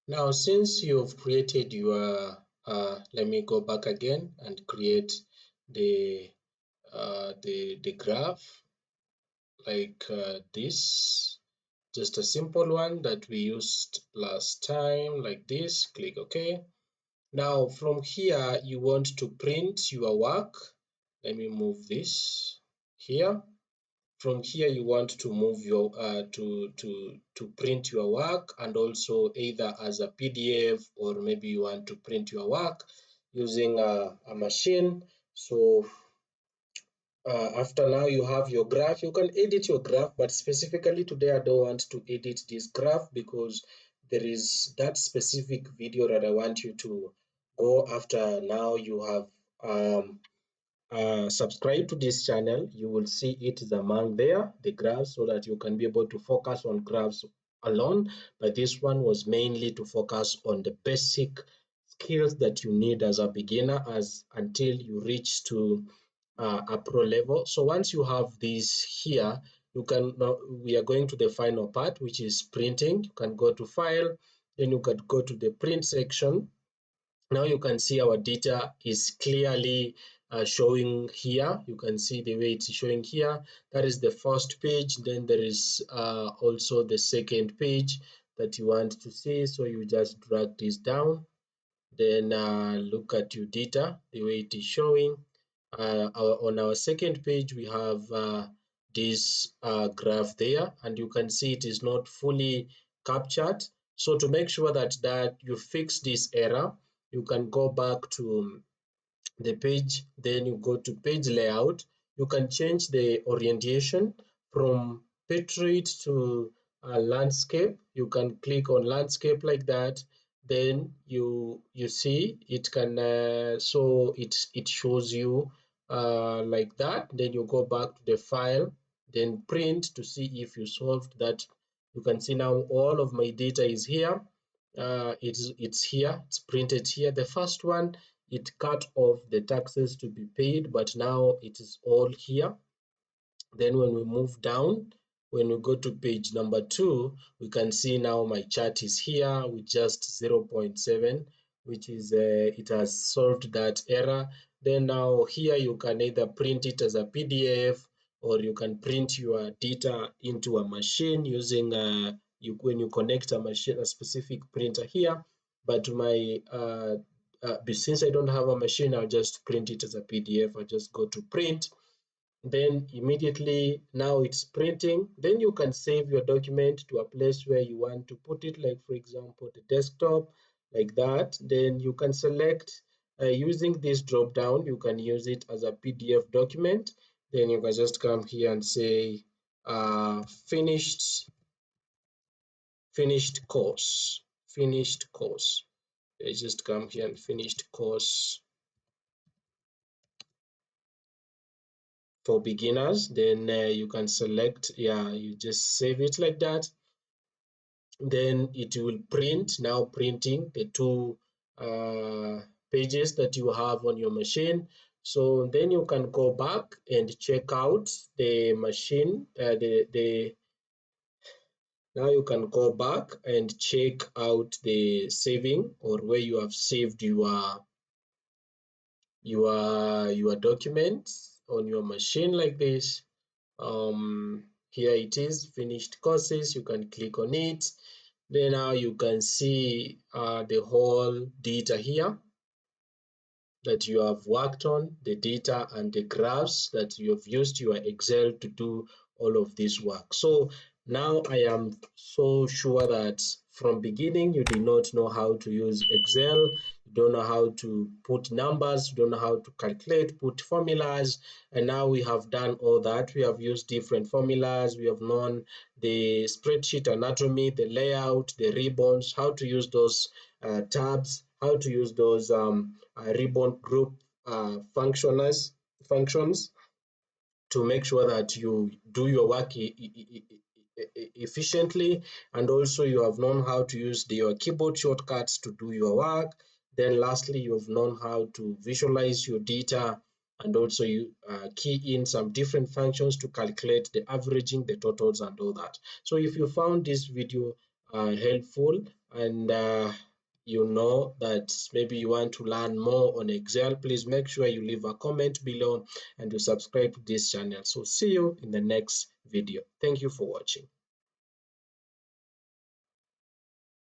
Now, since you've created your, let me go back again and create the graph like this. just a simple one that we used last time, like this. Click OK. Now from here you want to print your work. Let me move this here. From here you want to move your to print your work, and also either as a PDF, or maybe you want to print your work using a machine. So after now you have your graph, you can edit your graph, but specifically today I don't want to edit this graph because there is that specific video that I want you to go after. Now you have subscribe to this channel, you will see it is among there, the graphs, so that you can be able to focus on graphs alone. But this one was mainly to focus on the basic skills that you need as a beginner, as until you reach to a pro level. So once you have this here, you can now, we are going to the final part, which is printing. You can go to file, then you can go to the print section. Now you can see our data is clearly showing here. You can see the way it's showing here. That is the first page. Then there is also the second page that you want to see. So you just drag this down. Then look at your data, the way it is showing. On our second page, we have this graph there, and you can see it is not fully captured. So to make sure that you fix this error, you can go back to the page, then you go to page layout. You can change the orientation from portrait to landscape. You can click on landscape like that. Then you see it can so it shows you like that. Then you go back to the file, then print to see if you solved that. You can see now all of my data is here. It's here, it's printed here. The first one, it cut off the taxes to be paid, but now it is all here. Then when we move down, when we go to page number 2, we can see now my chart is here with just 0.7, which is it has solved that error. Then now here you can either print it as a PDF, or you can print your data into a machine using when you connect a machine, a specific printer here. But my since I don't have a machine, I'll just print it as a PDF. I'll just go to print, then immediately now it's printing. Then you can save your document to a place where you want to put it, like for example the desktop, like that. Then you can select using this drop down, you can use it as a PDF document. Then you can just come here and say finished course. You just come here and finished course for beginners. Then you can select, you just save it like that. Then it will print, now printing the two pages that you have on your machine. So then you can go back and check out the machine, now you can go back and check out the saving, or where you have saved your documents on your machine like this. Here it is, finished courses. You can click on it. Then now you can see the whole data here that you have worked on, the data and the graphs that you have used your Excel to do all of this work. So now I am so sure that from beginning you did not know how to use Excel, you don't know how to put numbers, you don't know how to calculate, put formulas, and now we have done all that. We have used different formulas, we have known the spreadsheet anatomy, the layout, the ribbons, how to use those tabs, how to use those ribbon group functions to make sure that you do your work efficiently, and also you have known how to use your keyboard shortcuts to do your work. Then lastly, you have known how to visualize your data, and also you key in some different functions to calculate the averaging, the totals, and all that. So if you found this video helpful, and you know that maybe you want to learn more on Excel, please make sure you leave a comment below and to subscribe to this channel. So see you in the next video. Thank you for watching.